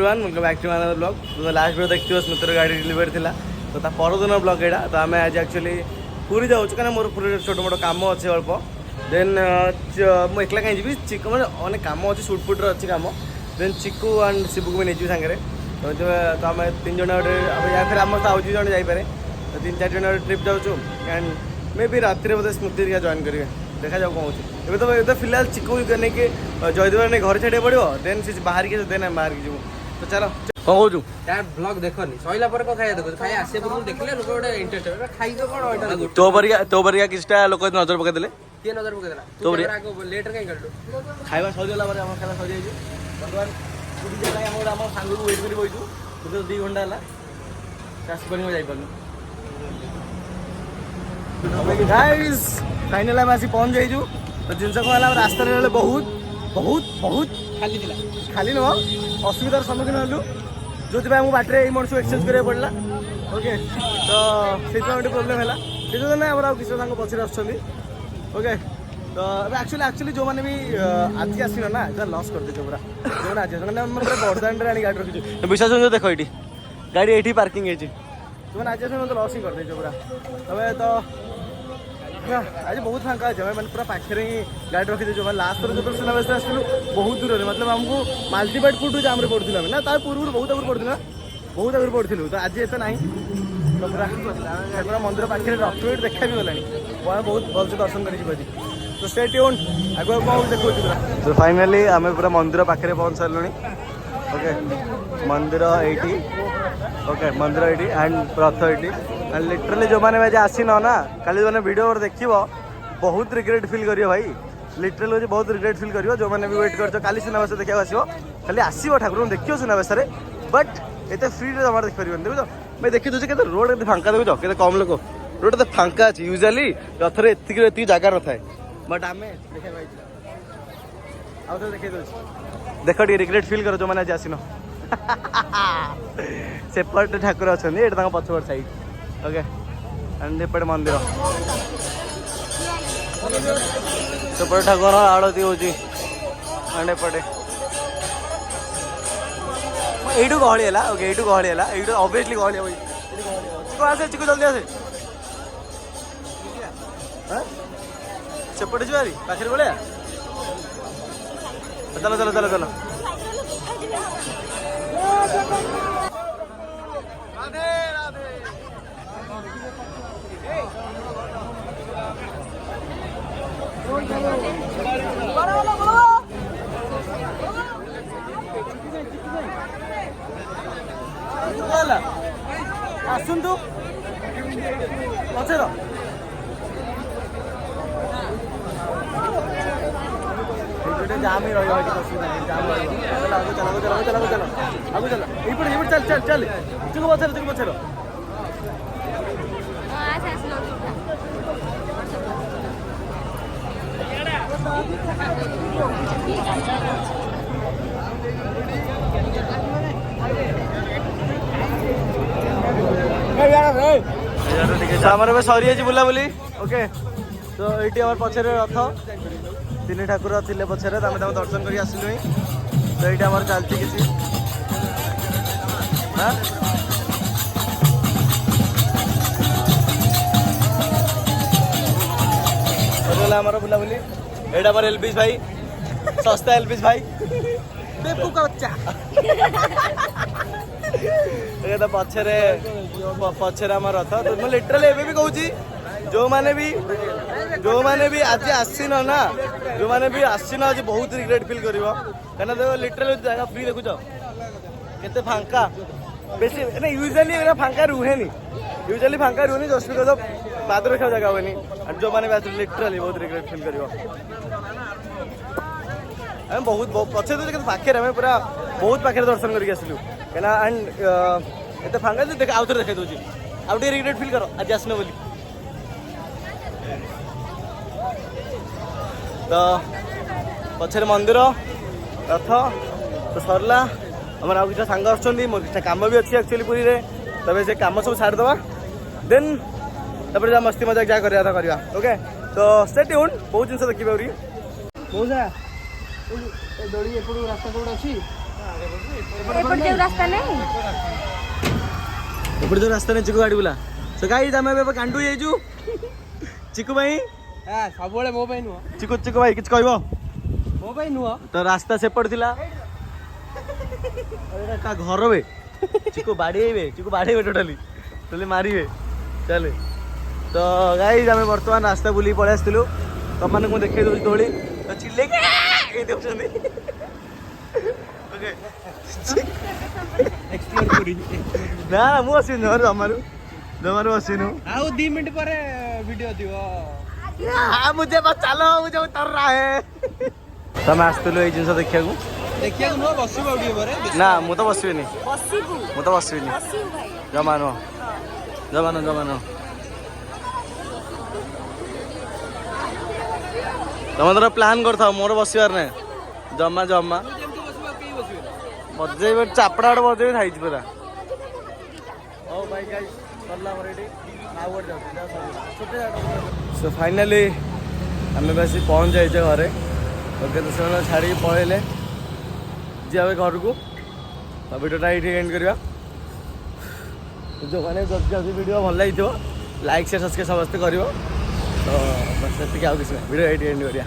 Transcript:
Welcome back to my blog. तो last video देखियो स्मितर गाड़ी डिलीवरी थिला तो ता परदिन ब्लॉग एटा। तो आम आज एक्चुअली पूरी जाऊँ कहीं मोर पूरी छोट मोट कम अच्छे अल्प देन मुझे एकला कहीं जी चिकू मैंने अनेक कम अच्छे सुटपुट अच्छी कम देन चिकू एंड शिबू को भी नहीं सागर तो आम 3 जन या फिर आम आउ जन जापे तो 3-4 जन ट्रिप जाऊँ एंड मे भी राति बोधे स्मृति जॉइन करेंगे देखा जाऊ कौन हो तो ये फिलहाल चिकू नहीं कि जयदेव नहीं घर छाड़ा पड़ो देन से बाहर के देन बाहर की जीव तो चलो कौन कहूँ यार ब्लॉग देखनी सइला पर को खाया देखो खाया आसे पर देखले लोक गोटे इंटरेस्ट खाई तो कोन एटा तो बरिया किछटा लोक नजर पके देले के नजर पके देला तो बरिया को लेटर काई करलो खाइबा सजला पर हम खाला सजाई छु भगवान पूरी जगह हम सांग को वेट करी बइछु तो 2 घंटा हला टास्क बनी जाई परनु गाइस फाइनल हम आसी पहुंच जाई छु तो जिनस को हला रास्ता रे बहुत बहुत बहुत खाली नुह असुविधार सम्मुखीन हलु जो बाटे ये मनुष्य एक्सचेंज करा पड़ा ओके तो से प्रोब्लेम है से ना आम किसी साग पचर आसुँच ओके तो एक्चुअली जो मैंने भी आज आसन ना लस कर दे पूरा जो आज पूरा बरदान आनी गाड़ी रखी विश्वास देख ये गाड़ी ये पार्किंग है जो आज आस मतलब लस ही कर दे पूरा तबे तो आज बहुत फांका अच्छे मैंने पूरा पाखे ही गाड़ी रखी जो लास्ट थर जो सुनावेश आसलु बहुत दूर मतलब आमको माल्टीपाटपुर टू जाम पड़ू ना तार पूर्व बहुत आगुरी पड़ू बहुत आगुरी पड़ू तो आज एत ना तो पूरा मंदिर पाखे रथ देखा भी गलानी बहुत भलसे दर्शन कर तो स्टे ट्यून आगे कौन देखो पूरा तो फाइनाली आम पूरा मंदिर पाखे पहुंच सारे ओके मंदिर ये ओके मंदिर ये एंड रथ ये एंड लिटरली जो मैंने आज आसीन ना काली मैंने वीडियो देख बहुत रिग्रेट फील करियो भाई लिटरली बहुत रिग्रेट फील करियो जो मैंने भी वेट कर काली सुनावेश देखा आसो खाली आसो ठाकुर देखियो सुनावेश बट ये फ्री जमा देख पारे देखो मैं देखी दूसरे के रोड ये फांका देखो के कम लोग रोड तो फांका अच्छे यूजुअली रथ ये जगह न थाए बट आम देखे देख टे रिग्रेट फील कर जो मैंने आज आसीन सेपटे ठाकुर अच्छा ये पछपट साइड ओके एंड एपटे मंदिर सेपटे ठाकुर आड़ती हो एंड एपटे यू गहली है ओके यू गहली है यू ऑब्वियसली गहली आसे चिकू जल्दी आसे सेपटे जी पाखे बोले चलो चलो चलो चलो राधे राधे आसतु पचर जाम ही रही जाम चलो चलो चलो चलो चलो आगु चलो ये चल चल चल तुझको पचर आम सरी बुलाबुली ओके तो ये पचर रथ 3 ठाकुर थे पचर दर्शन कर आसलु तो ये आम चलती किसी आमर बुलाबुली एटा पर एलपिस भाई सस्ता एलपिस भाई बेपू का बच्चा ये तो पछरे आम रथ तो लिटरली एबे भी कहूँ जो मैंने भी आज आसीन ना जो मैंने भी आसीन आज बहुत रिग्रेट फील कर देखो लिटरली जगह फ्री देखुच केते फांका बेसी नहीं यूजुअली फांका रुहे यूजुअली फांका रुहे जस्ट बिकॉज ऑफ पाद रखा जगह हुए जो मैंने भी लिटरली बहुत रिग्रेट फील कर बहुत पचे तो पाखे आम पूरा बहुत पाखे दर्शन करके आसलु कहीं एंड ये फांका देख आउ थे देखे दूसरी आउ टे रिग्रेट फील कर आज आसन बोली तो पचर मंदिर रथ तो सरला आम आउ कि सांग आर कम भी अच्छी एक्चुअली पूरी तबे से कम सब छाड़देवा देन तब मस्ती मजाक जहाँ करवा ओके तो स्टे ट्यून बहुत जिन देखिए मौसा दड़ी एपटू रास्ता कौट अच्छी एपट जो रास्ता नहीं एपटे जो रास्ता नहीं चिकू गाड़ी बुला तो गाइस आम ए कांडू जाइजु चिकू भाई सबुबले मो ପାଇଁ ନୁହ चिकू चिकू भाई किछ कहबो ମୋ ପାଇଁ ନୁହ तो रास्ता सेपट थिला अरे का घर बे चिकू बाड़ीबे टोटली टोटली मारिबे चले तो गाइस आम वर्तमान रास्ता बुली पळे आस्तिलु तुम माने को देखे दो दोली तो चिल्ले के ए देउछंदी ओके एक्सप्लोर करी ना मु आसिन घर जमारू आसिनु आउ 2 मिनिट पर वीडियो दियो हाँ मुझे बस चलो मुझे उतर रहा है तुम आसतलु ए जिनस देखिया को नुह बसिबो वीडियो पर ना मु तो बसबिनी बसिबु मु तो बसबिनी बसिबु भाई जमानो जमानो तुम तो प्लान कर था मोर बसबार ना जमा जमा जेमति बसिबो केही बसिबो बजे चापड़ा गोटे बजे खाई पूरा ओ भाई गाइस करला रेडी आउट जाऊ सो फाइनली आम बस पहुँच जाइए घरे ओके तो से छाड़ी पलैले जी घर को तो वीडियोटा ये एंड करवा जो मैंने जल्दी वीडियो भल लगी लाइक शेयर सब्सक्राइब समस्त कर तो बस ये वीडियो ये एंड करिया।